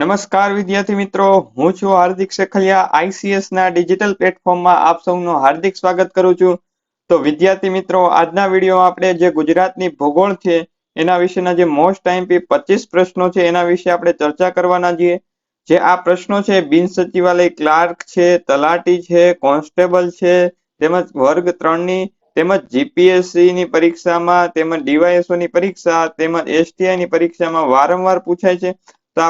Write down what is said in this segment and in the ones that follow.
નમસ્કાર વિદ્યાર્થી મિત્રો, હું છું હાર્દિક સેખલિયા. આઈસીએસ ના ડિજિટલ પ્લેટફોર્મમાં આપ સૌનું હાર્દિક સ્વાગત કરું છું. તો વિદ્યાર્થી મિત્રો, આજના વિડીયોમાં આપણે જે ગુજરાતની ભૂગોળ છે એના વિશેના જે મોસ્ટ આઈએમપી 25 પ્રશ્નો છે એના વિશે આપણે ચર્ચા કરવાના છીએ. જે આ પ્રશ્નો છે બિન સચિવાલય ક્લાર્ક છે, તલાટી છે, કોન્સ્ટેબલ છે, તેમજ વર્ગ 3 ની, તેમજ જીપીએસસી ની પરીક્ષામાં, તેમજ ડીવાયએસઓ ની પરીક્ષા, તેમજ એસટીઆઈ ની પરીક્ષામાં વારંવાર પૂછાય છે. તો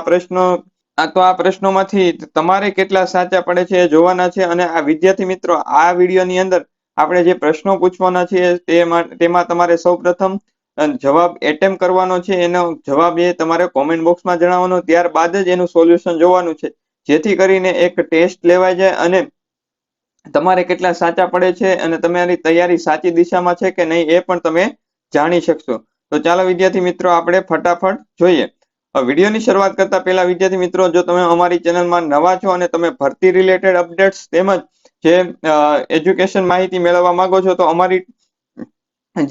આ પ્રશ્નોમાંથી તમારે કેટલા સાચા પડે છે એ જોવાના છે. અને આ વિદ્યાર્થી મિત્રો, આ વિડીયોની અંદર આપણે જે પ્રશ્નો પૂછવાના છે તેમાં તમારે સૌપ્રથમ જવાબ એટેમ્પ કરવાનો છે. એનો જવાબ એ તમારે કોમેન્ટ બોક્સમાં જણાવવાનો, ત્યારબાદ જ એનું સોલ્યુશન જોવાનું છે, જેથી કરીને એક ટેસ્ટ લેવાઈ જાય અને તમારે કેટલા સાચા પડે છે અને તમારી તૈયારી સાચી દિશામાં છે કે નહીં એ પણ તમે જાણી શકશો. તો ચાલો વિદ્યાર્થી મિત્રો, આપણે ફટાફટ જોઈએ. વિડીયોની શરૂઆત કરતા પહેલા વિદ્યાર્થી મિત્રો, જો તમે અમારી ચેનલમાં નવા છો અને તમે ભરતી રિલેટેડ અપડેટ્સ તેમજ જે એજ્યુકેશન માહિતી મેળવવા માંગો છો તો અમારી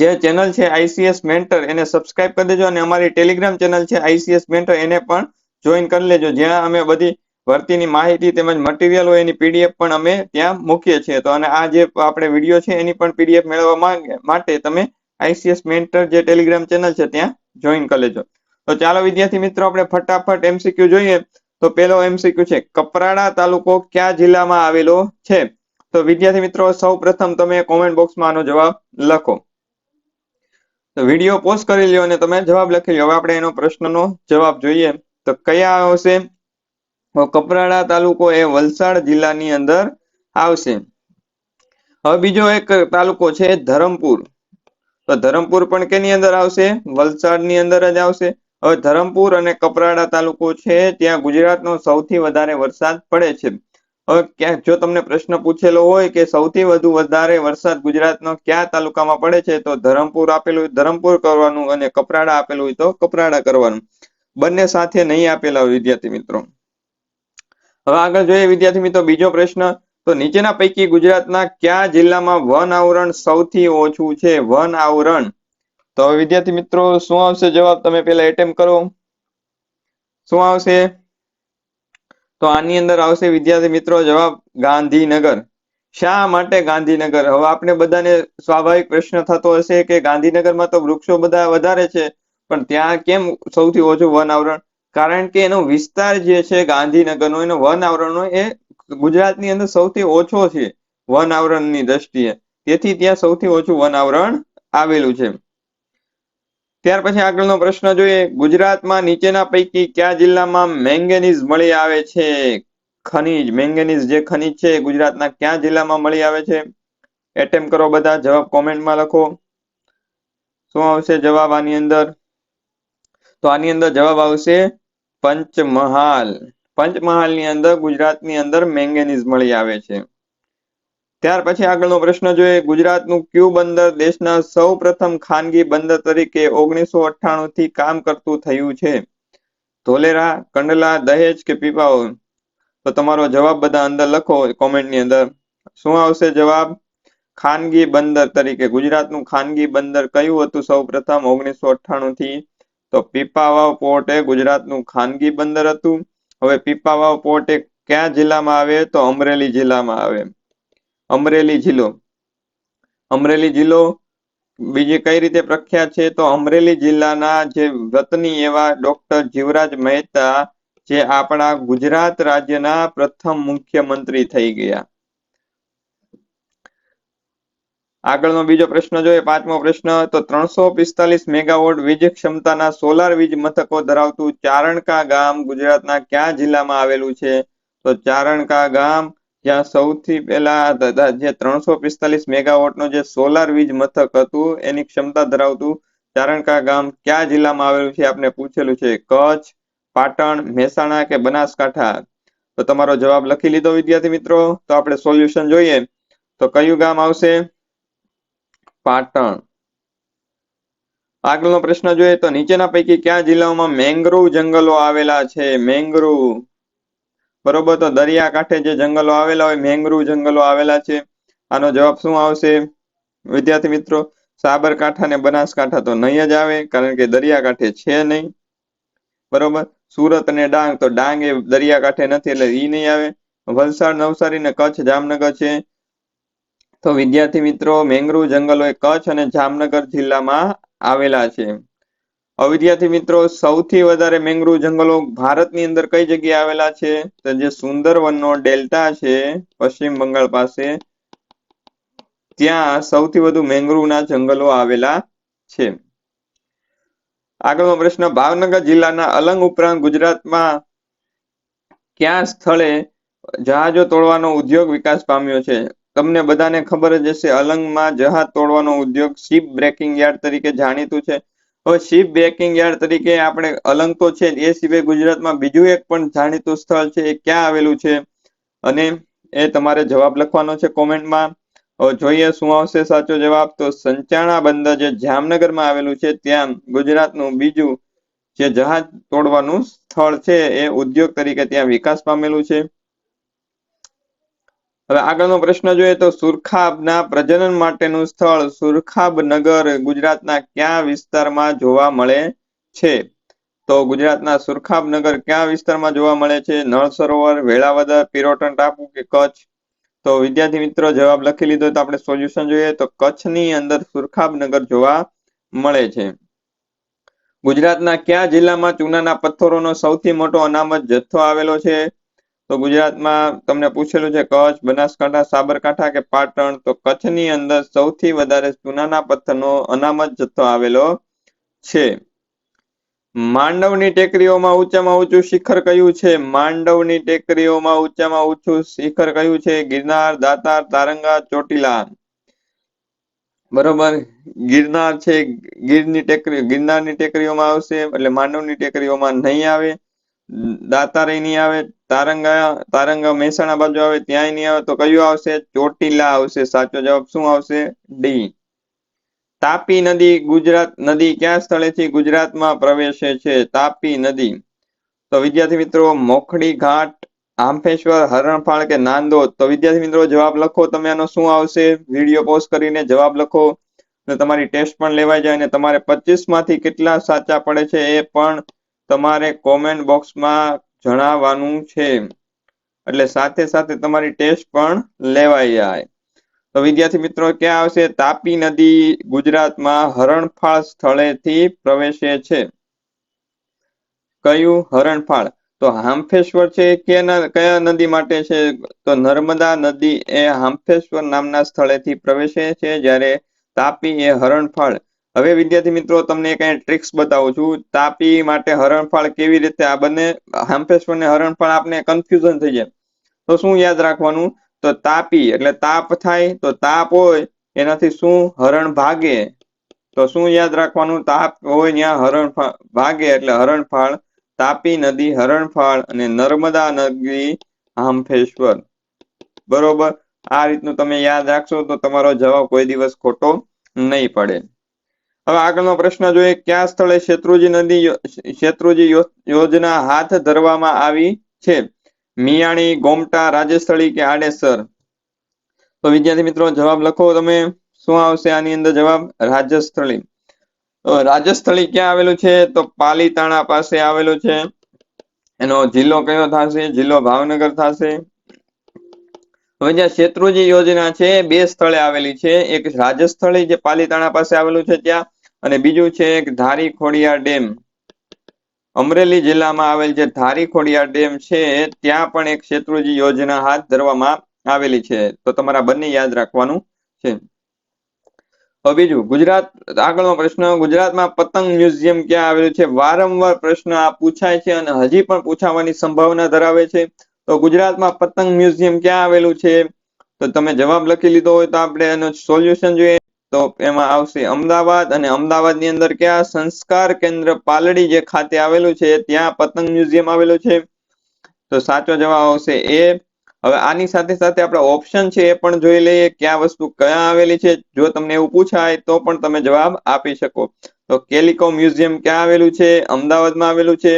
જે ચેનલ છે આઈસીએસ મેન્ટર એને સબસ્ક્રાઇબ કરી દેજો, અને અમારી ટેલિગ્રામ ચેનલ છે આઈસીએસ મેન્ટર એને પણ જોઈન કરી લેજો, જ્યાં અમે બધી ભરતીની માહિતી તેમજ મટીરિયલ હોય એની પીડીએફ પણ અમે ત્યાં મૂકીએ છીએ. તો અને આ જે આપણે વિડીયો છે એની પણ પીડીએફ મેળવવા માટે તમે આઈસીએસ મેન્ટર જે ટેલિગ્રામ ચેનલ છે ત્યાં જોઈન કરી લેજો. તો ચાલો વિદ્યાર્થી મિત્રો, આપણે ફટાફટ એમસીક્યુ જોઈએ. તો પહેલો એમસીક્યુ છે, કપરાડા તાલુકો કયા જિલ્લામાં આવેલો છે? તો વિદ્યાર્થી મિત્રો, સૌ પ્રથમ તમે કોમેન્ટ બોક્સમાં આનો જવાબ લખો. તો વિડીયો પોઝ કરી લ્યો અને તમે જવાબ લખી લો. હવે આપણે એનો પ્રશ્નનો જવાબ જોઈએ. તો કયા આવશે? કપરાડા તાલુકો એ વલસાડ જિલ્લાની અંદર આવશે. હવે બીજો એક તાલુકો છે ધરમપુર. તો ધરમપુર પણ કેની અંદર આવશે? વલસાડની અંદર જ આવશે. હવે ધરમપુર અને કપરાડા તાલુકો છે ત્યાં ગુજરાતનો સૌથી વધારે વરસાદ પડે છે. હવે ક્યાંક જો તમને પ્રશ્ન પૂછેલો હોય કે સૌથી વધારે વરસાદ ગુજરાતનો કયા તાલુકામાં પડે છે, તો ધરમપુર આપેલું હોય ધરમપુર કરવાનું, અને કપરાડા આપેલું હોય તો કપરાડા કરવાનું. બંને સાથે નહીં આપેલા હોય વિદ્યાર્થી મિત્રો. હવે આગળ જોઈએ વિદ્યાર્થી મિત્રો, બીજો પ્રશ્ન. તો નીચેના પૈકી ગુજરાતના કયા જિલ્લામાં વન આવરણ સૌથી ઓછું છે? વન આવરણ. તો હવે વિદ્યાર્થી મિત્રો, શું આવશે જવાબ? તમે પહેલા એટેમ્પ કરો. શું આવશે? તો આની અંદર આવશે વિદ્યાર્થી મિત્રો જવાબ ગાંધીનગર. શા માટે ગાંધીનગર? હવે આપણે બધાને સ્વાભાવિક પ્રશ્ન થતો હશે કે ગાંધીનગરમાં તો વૃક્ષો બધા વધારે છે, પણ ત્યાં કેમ સૌથી ઓછું વન આવરણ? કારણ કે એનો વિસ્તાર જે છે ગાંધીનગરનો, એનો વન આવરણનો એ ગુજરાતની અંદર સૌથી ઓછો છે વન આવરણની દ્રષ્ટિએ. તેથી ત્યાં સૌથી ઓછું વન આવરણ આવેલું છે. ત્યાર પછી આગળનો પ્રશ્ન જોઈએ. ગુજરાતમાં નીચેના પૈકી કયા જિલ્લામાં મેંગેનીઝ મળી આવે છે? ખનીજ, મેંગેનીઝ જે ખનીજ છે ગુજરાતના કયા જિલ્લામાં મળી આવે છે? એટેમ્પ કરો બધા, જવાબ કોમેન્ટમાં લખો. શું આવશે જવાબ આની અંદર? તો આની અંદર જવાબ આવશે પંચમહાલ. પંચમહાલની અંદર ગુજરાતની અંદર મેંગેનીઝ મળી આવે છે. ત્યાર પછી આગળનો પ્રશ્ન જોઈએ. ગુજરાતનું કયું બંદર દેશના સૌ પ્રથમ ખાનગી બંદર તરીકે 1998 થી કામ કરતું થયું છે? ધોલેરા, કંડલા, દહેજ કે પીપાવાવ? તો તમારો જવાબ બધા અંદર લખો કોમેન્ટની અંદર. શું આવશે જવાબ? ખાનગી બંદર તરીકે ગુજરાતનું ખાનગી બંદર કયું હતું સૌ પ્રથમ 1998 થી? તો પીપાવાવ પોર્ટ એ ગુજરાતનું ખાનગી બંદર હતું. હવે પીપાવાવ પોર્ટ એ કયા જિલ્લામાં આવે? તો અમરેલી જિલ્લામાં આવે. અમરેલી જિલ્લો. અમરેલી જિલ્લો બીજી કઈ રીતે પ્રખ્યાત છે? તો અમરેલી જિલ્લાના જે વતની એવા ડોક્ટર જીવરાજ મહેતા, જે આપણા ગુજરાત રાજ્યના પ્રથમ મુખ્યમંત્રી થઈ ગયા. આગળનો બીજો પ્રશ્ન જોઈએ, પાંચમો પ્રશ્ન. તો 345 મેગાવોટ વીજ ક્ષમતાના સોલાર વીજ મથકો ધરાવતું ચારણકા ગામ ગુજરાતના કયા જિલ્લામાં આવેલું છે? તો ચારણકા ગામ, જ્યાં સૌથી પહેલા જે 345 મેગાવોટનો જે સોલાર વીજ મથક હતું એની ક્ષમતા ધરાવતું ચારણકા ગામ કયા જિલ્લામાં આવેલું છે આપને પૂછેલું છે. કચ્છ, પાટણ, મહેસાણા કે બનાસકાંઠા? તો તમારો જવાબ લખી લીધો વિદ્યાર્થી મિત્રો. તો આપણે સોલ્યુશન જોઈએ. તો કયું ગામ આવશે? પાટણ. આગળનો પ્રશ્ન જોઈએ. તો નીચેના પૈકી કયા જિલ્લાઓમાં મેંગ્રોવ જંગલો આવેલા છે? મેંગ્રોવ, બરોબર. તો દરિયાકાંઠે જે જંગલો આવેલા હોય મેંગ્રોવ જંગલો આવેલા છે. આનો જવાબ શું આવશે વિદ્યાર્થી મિત્રો? સાબરકાંઠા ને બનાસકાંઠા તો નહીં જ આવે, કારણ કે દરિયાકાંઠે છે નહીં, બરોબર. સુરત અને ડાંગ, તો ડાંગ એ દરિયાકાંઠે નથી એટલે ઈ નહીં આવે. વલસાડ, નવસારી ને કચ્છ, જામનગર છે. તો વિદ્યાર્થી મિત્રો મેંગ્રુવ જંગલો એ કચ્છ અને જામનગર જિલ્લામાં આવેલા છે. વિદ્યાર્થી મિત્રો સૌથી વધારે મેંગ્રુવ જંગલો ભારતની અંદર કઈ જગ્યાએ આવેલા છે? તો જે સુંદરવનનો ડેલ્ટા છે પશ્ચિમ બંગાળ પાસે, ત્યાં સૌથી વધુ મેંગ્રુવના જંગલો આવેલા છે. આગળનો પ્રશ્ન, ભાવનગર જિલ્લાના અલંગ ઉપરાંત ગુજરાતમાં કયા સ્થળે જહાજો તોડવાનો ઉદ્યોગ વિકાસ પામ્યો છે? તમને બધાને ખબર જ હશે, અલંગમાં જહાજ તોડવાનો ઉદ્યોગ શિપ બ્રેકિંગ યાર્ડ તરીકે જાણીતું છે. હવે શિપ બ્રેકિંગ યાર્ડ તરીકે આપણે અલંગ તો છે, એ સિવાય ગુજરાતમાં બીજું એક પણ જાણીતું સ્થળ છે, એ ક્યાં આવેલું છે? અને એ તમારે જવાબ લખવાનો છે કોમેન્ટમાં. જોઈએ શું આવશે સાચો જવાબ. તો સંચાણા બંદર જે જામનગરમાં આવેલું છે, ત્યાં ગુજરાતનું બીજું જે જહાજ તોડવાનું સ્થળ છે એ ઉદ્યોગ તરીકે ત્યાં વિકાસ પામેલું છે. હવે આગળનો પ્રશ્ન જોઈએ તો સુરખાબના પ્રજનન માટેનું સ્થળ સુરખાબ નગર ગુજરાતના કયા વિસ્તારમાં જોવા મળે છે? તો ગુજરાતના સુરખાબ નગર કયા વિસ્તારમાં જોવા મળે છે? નળ સરોવર, વેળાવદર, પિરોટન ટાપુ કે કચ્છ? તો વિદ્યાર્થી મિત્રો જવાબ લખી લીધો, તો આપણે સોલ્યુશન જોઈએ તો કચ્છની અંદર સુરખાબ નગર જોવા મળે છે. ગુજરાતના કયા જિલ્લામાં ચૂનાના પથ્થરોનો સૌથી મોટો અનામત જથ્થો આવેલો છે? તો ગુજરાતમાં તમને પૂછેલું છે કચ્છ, બનાસકાંઠા, સાબરકાંઠા કે પાટણ? તો કચ્છની અંદર સૌથી વધારે ચૂનાના પથ્થરનો અનામત જથ્થો આવેલો છે. માંડવની ટેકરીઓમાં ઊંચામાં ઊંચું શિખર કયું છે? માંડવની ટેકરીઓમાં ઊંચામાં ઊંચું શિખર કયું છે? ગિરનાર, દાતાર, તારંગા, ચોટીલા? બરોબર, ગિરનાર છે. ગિરનારની ટેકરીઓમાં આવશે એટલે માંડવની ટેકરીઓમાં નહીં આવે. દાતારે નહીં આવે. તારંગા મહેસાણા બાજુ આવે ત્યાંય નહીં આવે. તો કયું આવશે? ચોટીલા આવશે. સાચો જવાબ શું આવશે? ડી. તાપી નદી કયા સ્થળેથી ગુજરાતમાં પ્રવેશે છે? તાપી નદી. તો વિદ્યાર્થી મિત્રો મોખડી ઘાટ, આંફેશ્વર, હરણફાળ કે નાંદોદ? તો વિદ્યાર્થી મિત્રો જવાબ લખો તમે. આનો શું આવશે? વિડીયો પોઝ કરીને જવાબ લખો, તમારી ટેસ્ટ પણ લેવાઈ જાય અને તમારે 25 માંથી કેટલા સાચા પડે છે એ પણ તમારે કોમેન્ટ બોક્સમાં જણાવવાનું છે. એટલે સાથે સાથે તમારી ટેસ્ટ પણ લેવાઈ જાય. તો વિદ્યાર્થી મિત્રો ક્યાં આવશે? તાપી નદી ગુજરાતમાં હરણફાળ સ્થળેથી પ્રવેશે છે. કયું? હરણફાળ. તો હાંફેશ્વર છે કયા નદી માટે છે? તો નર્મદા નદી એ હાંફેશ્વર નામના સ્થળેથી પ્રવેશે છે, જ્યારે તાપી એ હરણફાળ. હવે વિદ્યાર્થી મિત્રો તમને કઈ ટ્રિક્સ બતાવું છું. તાપી માટે હરણફાળ કેવી રીતે આ બંને હાંફેશ્વર ને હરણફાળ આપને કન્ફ્યુઝન થઈ જાય. તો શું યાદ રાખવાનું? તો તાપી એટલે તાપ થાય, તો તાપ હોય એનાથી શું? હરણ ભાગે. તો શું યાદ રાખવાનું? તાપ હોય ત્યાં હરણ ભાગે એટલે હરણફાળ. તાપી નદી હરણફાળ અને નર્મદા નદી હાંફેશ્વર. બરોબર, આ રીતનું તમે યાદ રાખશો તો તમારો જવાબ કોઈ દિવસ ખોટો નહીં પડે. હવે આગળનો પ્રશ્ન જોઈએ, કયા સ્થળે શેત્રુંજી યોજના હાથ ધરવામાં આવી છે? મિયાણી, ગોમટા, રાજસ્થળી કે આડેસર? તો વિદ્યાર્થી મિત્રો જવાબ લખો તમે. શું આવશે આની અંદર જવાબ? રાજસ્થળી. રાજસ્થળી ક્યાં આવેલું છે? તો પાલીતાણા પાસે આવેલું છે. એનો જિલ્લો કયો થશે? જિલ્લો ભાવનગર થશે. હવે જ્યાં શેત્રુંજી યોજના છે બે સ્થળે આવેલી છે. એક રાજસ્થળી જે પાલીતાણા પાસે આવેલું છે ત્યાં, અને બીજું છે એક ધારી ખોડિયાર ડેમ. અમરેલી જિલ્લામાં આવેલ જે ધારી ખોડિયાર ડેમ છે ત્યાં પણ એક શેત્રુંજી યોજના હાથ ધરવામાં આવેલી છે. તો તમારા બંને યાદ રાખવાનું છે. હવે બીજું આગળનો પ્રશ્ન, ગુજરાતમાં પતંગ મ્યુઝિયમ ક્યાં આવેલું છે? વારંવાર પ્રશ્ન આ પૂછાય છે અને હજી પણ પૂછાવાની સંભાવના ધરાવે છે. તો ગુજરાતમાં પતંગ મ્યુઝિયમ ક્યાં આવેલું છે? તો તમે જવાબ લખી લીધો હોય તો આપણે એનું સોલ્યુશન જોઈએ. તો એમાં આવશે અમદાવાદ, અને અમદાવાદની અંદર ક્યાં? સંસ્કાર કેન્દ્ર પાલડી જે ખાતે આવેલું છે ત્યાં પતંગ મ્યુઝિયમ આવેલું છે. તો સાચો જવાબ આવશે એ. હવે આની સાથે સાથે આપણે ઓપ્શન છે એ પણ જોઈ લઈએ ક્યાં વસ્તુ ક્યાં આવેલી છે. જો તમને એવું પૂછાય તો પણ તમે જવાબ આપી શકો. તો કેલિકો મ્યુઝિયમ ક્યાં આવેલું છે? અમદાવાદમાં આવેલું છે.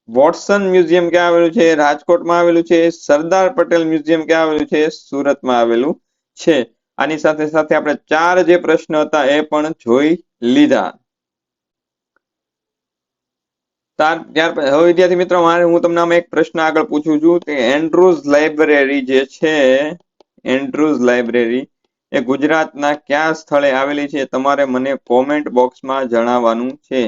વોટસન મ્યુઝિયમ ક્યાં આવેલું છે? રાજકોટમાં આવેલું છે. સરદાર પટેલ મ્યુઝિયમ ક્યાં આવેલું છે? સુરતમાં આવેલું છે. આની સાથે સાથે આપણે 4 જે પ્રશ્ન હતા એ પણ જોઈ લીધા. હવે વિદ્યાર્થી મિત્રો હું તમને આમાં એક પ્રશ્ન આગળ પૂછું છું કે એન્ડ્રુઝ લાઇબ્રેરી જે છે, એન્ડ્રુઝ લાઇબ્રેરી એ ગુજરાતના કયા સ્થળે આવેલી છે? તમારે મને કોમેન્ટ બોક્સમાં જણાવવાનું છે.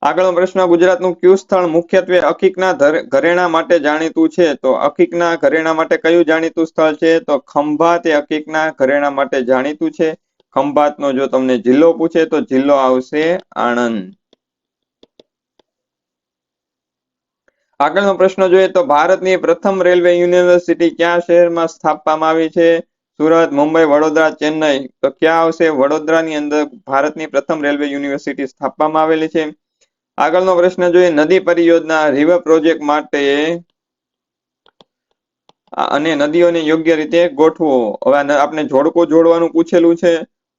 આગળનો પ્રશ્ન, ગુજરાતનું કયું સ્થળ મુખ્યત્વે અકીકના ઘરેણા માટે જાણીતું છે? તો અકીકના ઘરેણા માટે કયું જાણીતું સ્થળ છે? તો ખંભાત એ અકીકના ઘરેણા માટે જાણીતું છે. ખંભાતનો જો તમને જિલ્લો પૂછે તો જિલ્લો આવશે આણંદ. આગળનો પ્રશ્ન જોઈએ તો ભારતની પ્રથમ રેલવે યુનિવર્સિટી કયા શહેરમાં સ્થાપવામાં આવી છે? સુરત, મુંબઈ, વડોદરા, ચેન્નઈ. તો ક્યાં આવશે? વડોદરાની અંદર ભારતની પ્રથમ રેલવે યુનિવર્સિટી સ્થાપવામાં આવેલી છે. આગળનો પ્રશ્ન જોઈએ, નદી પરિયોજના રિવર પ્રોજેક્ટ માટે અને નદીઓને યોગ્ય રીતે ગોઠવો. હવે આપણે જોડકો જોડવાનું પૂછેલું છે.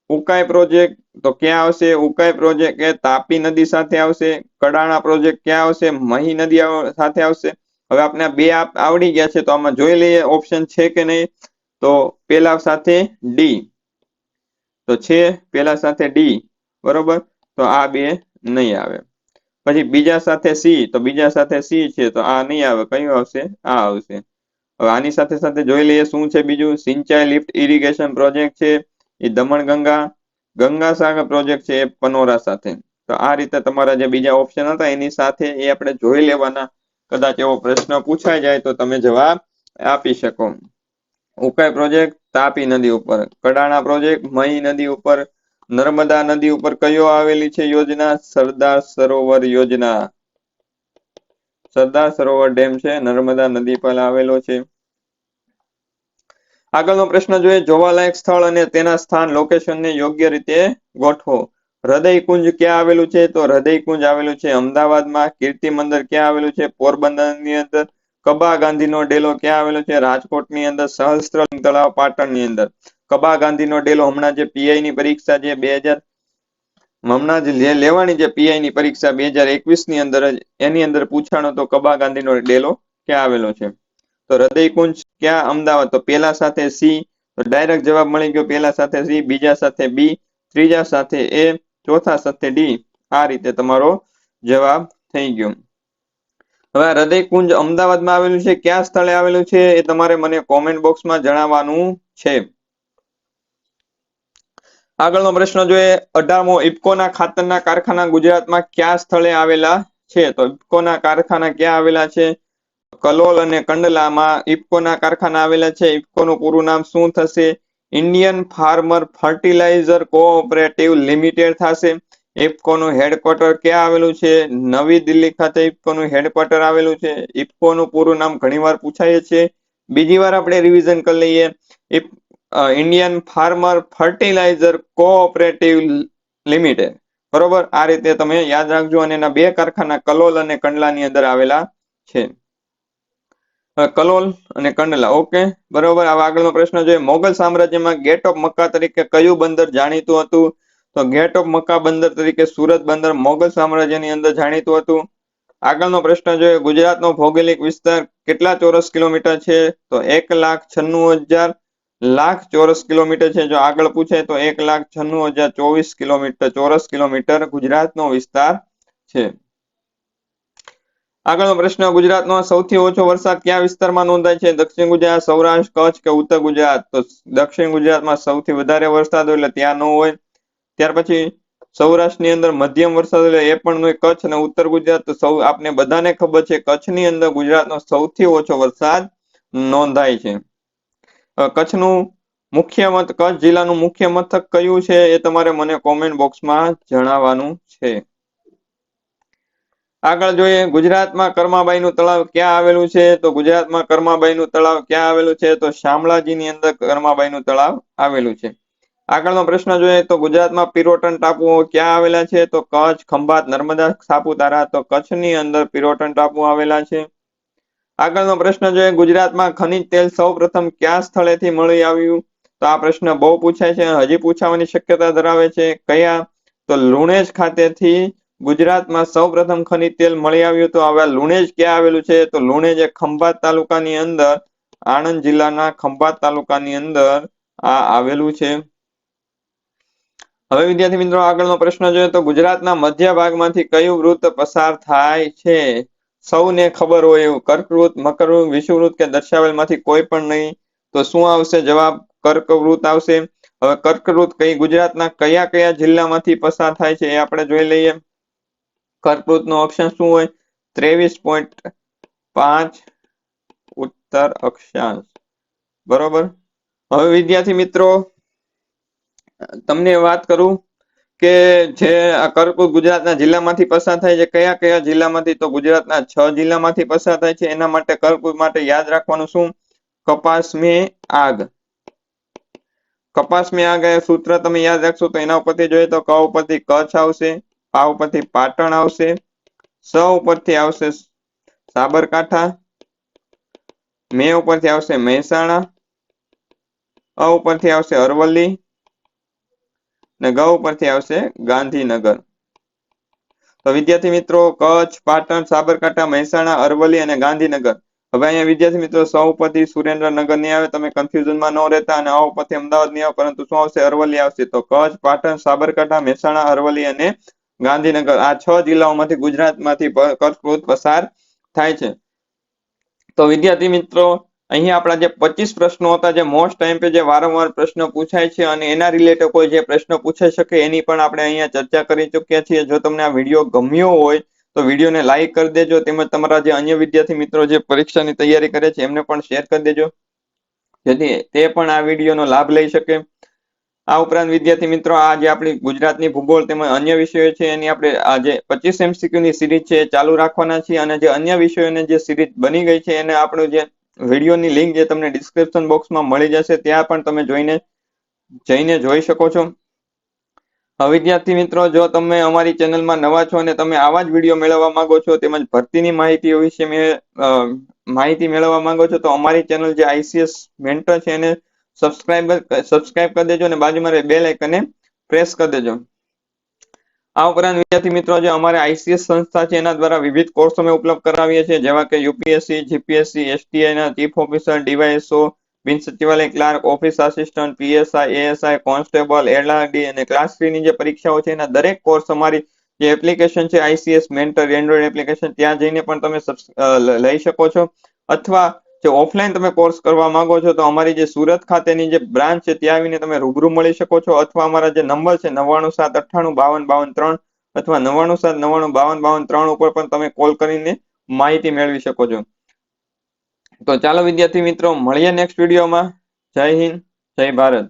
ઉકાઈ પ્રોજેક્ટ તો ક્યાં આવશે? ઉકાઈ પ્રોજેક્ટ એ તાપી નદી સાથે આવશે. કડાણા પ્રોજેક્ટ ક્યાં આવશે? મહી નદી સાથે આવશે. હવે આપણે બે આવડી ગયા છે તો આમાં જોઈ લઈએ ઓપ્શન છે કે નહીં. તો પેલા સાથે ડી તો છે, પેલા સાથે ડી બરોબર, તો આ બે નહીં આવે. પછી બીજા સાથે સી તો બીજા સાથે સી છે તો આ નહીં આવે. કયું આવશે? આ આવશે. હવે આની સાથે સાથે જોઈ લઈએ શું છે બીજું. સિંચાઈ લિફ્ટ ઇરિગેશન પ્રોજેક્ટ છે એ દમણ ગંગા સાગર પ્રોજેક્ટ છે એ પનોરા સાથે. તો આ રીતે તમારા જે બીજા ઓપ્શન હતા એની સાથે એ આપણે જોઈ લેવાના. કદાચ એવો પ્રશ્ન પૂછાઈ જાય તો તમે જવાબ આપી શકો. ઉકાઈ પ્રોજેક્ટ તાપી નદી ઉપર, કડાણા પ્રોજેક્ટ મહી નદી ઉપર, નર્મદા નદી ઉપર કયો આવેલી છે યોજના? સરદાર સરોવર યોજના. સરદાર સરોવર ડેમ છે નર્મદા નદી પર આવેલો છે. આગળનો પ્રશ્ન જોઈએ, જોવાલાયક સ્થળ અને તેના સ્થાન લોકેશનને યોગ્ય રીતે ગોઠવો. હૃદયકુંજ ક્યાં આવેલું છે? તો હૃદયકુંજ આવેલું છે અમદાવાદમાં. કીર્તિ મંદિર ક્યાં આવેલું છે? પોરબંદરની અંદર. કબા ગાંધીનો ડેલો ક્યાં આવેલો છે? રાજકોટની અંદર. સહસ્ત્રલિંગ તળાવ પાટણની અંદર. કબા ગાંધીનો ડેલો હમણાં જે પીઆઈ ની પરીક્ષા જે હમણાં જે લેવાની જે પીઆઈ ની પરીક્ષા 2021 ની અંદર જ એની અંદર પૂછાણો તો કબા ગાંધીનો ડેલો ક્યાં આવેલો છે? તો હૃદયકુંજ ક્યાં? અમદાવાદ. તો પેલા સાથે સી તો ડાયરેક્ટ જવાબ મળી ગયો. પેલા સાથે સી, બીજા સાથે બી, ત્રીજા સાથે એ, ચોથા સાથે ડી. આ રીતે તમારો જવાબ થઈ ગયો. હવે હૃદયકુંજ અમદાવાદમાં આવેલું છે. કયા સ્થળે આવેલું છે એ તમારે મને કોમેન્ટ બોક્સમાં જણાવવાનું છે. આગળનો પ્રશ્ન જોઈએ, 18મો ઇફકોના ખાતરના કારખાના ગુજરાતમાં કયા સ્થળે આવેલા છે? તો ઇફકોના કારખાના ક્યાં આવેલા છે? કલોલ અને કંડલામાં ઇફકોના કારખાના આવેલા છે. ઇફકોનું પૂરું નામ શું થશે? Indian farmer fertiliser cooperative limited થશે. ઇફકોનું હેડક્વાર્ટર ક્યાં આવેલું છે? નવી દિલ્હી ખાતે ઇફકોનું હેડક્વાર્ટર આવેલું છે. ઇફકોનું પૂરું નામ ઘણીવાર પૂછાય છે. બીજી વાર આપણે રિવિઝન કરી લઈએ. Indian farmer fertiliser cooperative limited બરોબર. આ રીતે તમે યાદ રાખજો. અને એના બે કારખાના કલોલ અને કંડલાની અંદર આવેલા છે. કલોલ અને કંડલા. ઓકે બરોબર. હવે આગળનો પ્રશ્ન જોઈએ, મોગલ સામ્રાજ્યમાં ગેટ ઓફ મક્કા તરીકે કયું બંદર જાણીતું હતું? તો ગેટ ઓફ મક્કા બંદર તરીકે સુરત બંદર મોગલ સામ્રાજ્યની અંદર જાણીતું હતું. આગળનો પ્રશ્ન જોઈએ, ગુજરાતનો ભૌગોલિક વિસ્તાર કેટલા ચોરસ કિલોમીટર છે? તો 1,96,000 લાખ ચોરસ કિલોમીટર છે. જો આગળ પૂછે તો 1,96,024 કિલોમીટર ચોરસ કિલોમીટર ગુજરાતનો વિસ્તાર છે. આગળનો પ્રશ્ન, ગુજરાતનો સૌથી ઓછો વરસાદ કયા વિસ્તારમાં નોંધાય છે? દક્ષિણ ગુજરાત, સૌરાષ્ટ્ર, કચ્છ કે ઉત્તર ગુજરાત? તો દક્ષિણ ગુજરાતમાં સૌથી વધારે વરસાદ હોય એટલે ત્યાં ન હોય. ત્યાર પછી સૌરાષ્ટ્રની અંદર મધ્યમ વરસાદ એટલે એ પણ હોય. કચ્છ અને ઉત્તર ગુજરાત તો આપને બધાને ખબર છે કચ્છની અંદર ગુજરાતનો સૌથી ઓછો વરસાદ નોંધાય છે. કચ્છનું કચ્છ જિલ્લાનું મુખ્ય મથક કયું છે એ તમારે મને કોમેન્ટ બોક્સમાં જણાવવાનું છે. આગળ જોઈએ, ગુજરાતમાં કર્માબાઈનું તળાવ ક્યાં આવેલું છે? તો ગુજરાતમાં કર્માબાઈનું તળાવ ક્યાં આવેલું છે? તો શામળાજીની અંદર કર્માબાઈનું તળાવ આવેલું છે. આગળનો પ્રશ્ન જોઈએ તો ગુજરાતમાં પિરોટન ટાપુઓ ક્યાં આવેલા છે? તો કચ્છ, ખંભાત, નર્મદા, સાપુતારા. તો કચ્છની અંદર પિરોટન ટાપુ આવેલા છે. આગળનો પ્રશ્ન જોઈએ, ગુજરાતમાં ખનિજ તેલ સૌપ્રથમ કયા સ્થળેથી મળી આવ્યું? તો આ પ્રશ્ન બહુ પૂછાય છે, હજી પૂછાવાની શક્યતા ધરાવે છે. કયા? તો લુણેજ ખાતેથી ગુજરાતમાં સૌપ્રથમ ખનિજ તેલ મળી આવ્યું. તો હવે લુણેજ ક્યાં આવેલું છે? તો લુણેજ એ ખંભાત તાલુકાની અંદર, આણંદ જિલ્લાના ખંભાત તાલુકાની અંદર આ આવેલું છે. હવે વિદ્યાર્થી મિત્રો આગળનો પ્રશ્ન જોઈએ તો ગુજરાતના મધ્ય ભાગમાંથી કયું વૃત્ત પસાર થાય છે? સૌને ખબર હોય એવું કર્કવૃત્ત, મકરવૃત્ત, વિષુવવૃત્ત કે દર્શાવેલમાંથી કોઈ પણ નહીં. તો શું આવશે જવાબ? કર્કવૃત્ત આવશે. હવે કર્કવૃત્ત કઈ ગુજરાતના કયા કયા જિલ્લામાંથી પસાર થાય છે એ આપણે જોઈ લઈએ. કર્કવૃત્ત નો ઓપ્શન શું હોય? 23.5 ઉત્તર અક્ષાંશ. બરોબર. હવે વિદ્યાર્થી મિત્રો તમને વાત કરું કે જે આ કર્કવૃત્ત ગુજરાતના જિલ્લામાંથી પસાર થાય છે, કયા કયા જિલ્લામાંથી? તો ગુજરાતના 6 જિલ્લામાંથી પસાર થાય છે. એના માટે કર્કવૃત્ત માટે યાદ રાખવાનું શું? કપાસમી આગ. કપાસમી આગ એ સૂત્ર તમે યાદ રાખશો તો એના ઉપરથી જોઈએ તો ક ઉપરથી કચ્છ આવશે, પા ઉપરથી પાટણ આવશે, સ ઉપરથી આવશે સાબરકાંઠા, મે ઉપરથી આવશે મહેસાણા, અ ઉપરથી આવશે અરવલ્લી ને ગ ઉપરથી આવશે ગાંધીનગર. તો વિદ્યાર્થી મિત્રો કચ્છ, પાટણ, સાબરકાંઠા, મહેસાણા, અરવલ્લી અને ગાંધીનગર. હવે અહીંયા વિદ્યાર્થી મિત્રો સ ઉપરથી સુરેન્દ્રનગર નહીં આવે, તમે કન્ફ્યુઝનમાં ન રહેતા, અને અ ઉપરથી અમદાવાદ નહીં આવે, પરંતુ શું આવશે? અરવલ્લી આવશે. તો કચ્છ, પાટણ, સાબરકાંઠા, મહેસાણા, અરવલ્લી અને ગાંધીનગર આ 6 જિલ્લાઓમાંથી ગુજરાતમાંથી કર્કવૃત્ત પસાર થાય છે. તો વિદ્યાર્થી મિત્રો અહીંયા આપણા જે 25 પ્રશ્નો હતા, જે મોસ્ટ ટાઈમ પે જે વારંવાર પ્રશ્નો પૂછાય છે અને એના રિલેટેડ કોઈ જે પ્રશ્ન પૂછાઈ શકે એની પણ આપણે અહીંયા ચર્ચા કરી ચૂક્યા છીએ. જો તમને આ વિડીયો ગમ્યો હોય તો વિડીયોને લાઈક કરી દેજો, તેમજ તમારા જે અન્ય વિદ્યાર્થી મિત્રો જે પરીક્ષાની તૈયારી કરે છે એમને પણ શેર કરી દેજો, જેથી તે પણ આ વિડીયોનો લાભ લઈ શકે. આ ઉપરાંત વિદ્યાર્થી મિત્રો આ જે આપણી ગુજરાતની ભૂગોળ તેમજ અન્ય વિષયો છે એની આપણે આ જે 25 MCQ ની સિરીઝ છે એ ચાલુ રાખવાના છીએ, અને જે અન્ય વિષયોની જે સિરીઝ બની ગઈ છે એને આપણું જે વિડીયોની લિંક જે તમને ડિસ્ક્રિપ્શન બોક્સમાં મળી જશે ત્યાં પણ તમે જઈને જોઈ શકો છો. વિદ્યાર્થી મિત્રો જો તમે અમારી ચેનલમાં નવા છો અને તમે આવા જ વિડીયો મેળવવા માંગો છો, તેમજ ભરતીની માહિતીઓ વિશે માહિતી મેળવવા માંગો છો, તો અમારી ચેનલ જે ICS મેન્ટર છે એને સબસ્ક્રાઇબ કરી દેજો અને બાજુમાં બેલ આઇકનને પ્રેસ કરી દેજો. આ ઉપરાંત વિદ્યાર્થી મિત્રો જે અમારે ICS સંસ્થા છે એના દ્વારા વિવિધ કોર્સ અમે ઉપલબ્ધ કરાવીએ છીએ, જેવા કે UPSC, GPSC, STI ના ચીફ ઓફિસર, DYSO, બિન સચિવાલય clerk, office assistant, PSI, ASI, constable, LRD અને ક્લાસ 3 ની જે પરીક્ષાઓ છે એના દરેક કોર્સ અમારી જે એપ્લિકેશન છે ICS મેન્ટર એન્ડ્રોઈડ એપ્લિકેશન, ત્યાં જઈને પણ તમે લઈ શકો છો. અથવા જો ઓફલાઈન તમે કોર્સ કરવા માંગો છો તો અમારી જે સુરત ખાતેની જે બ્રાન્ચ છે ત્યાં આવીને તમે રૂબરૂ મળી શકો છો, અથવા અમારા જે નંબર છે 9978955253 અથવા 9979955253 ઉપર પણ તમે કોલ કરીને માહિતી મેળવી શકો છો. તો ચાલો વિદ્યાર્થી મિત્રો મળીએ નેક્સ્ટ વિડીયોમાં. જય હિન્દ, જય ભારત.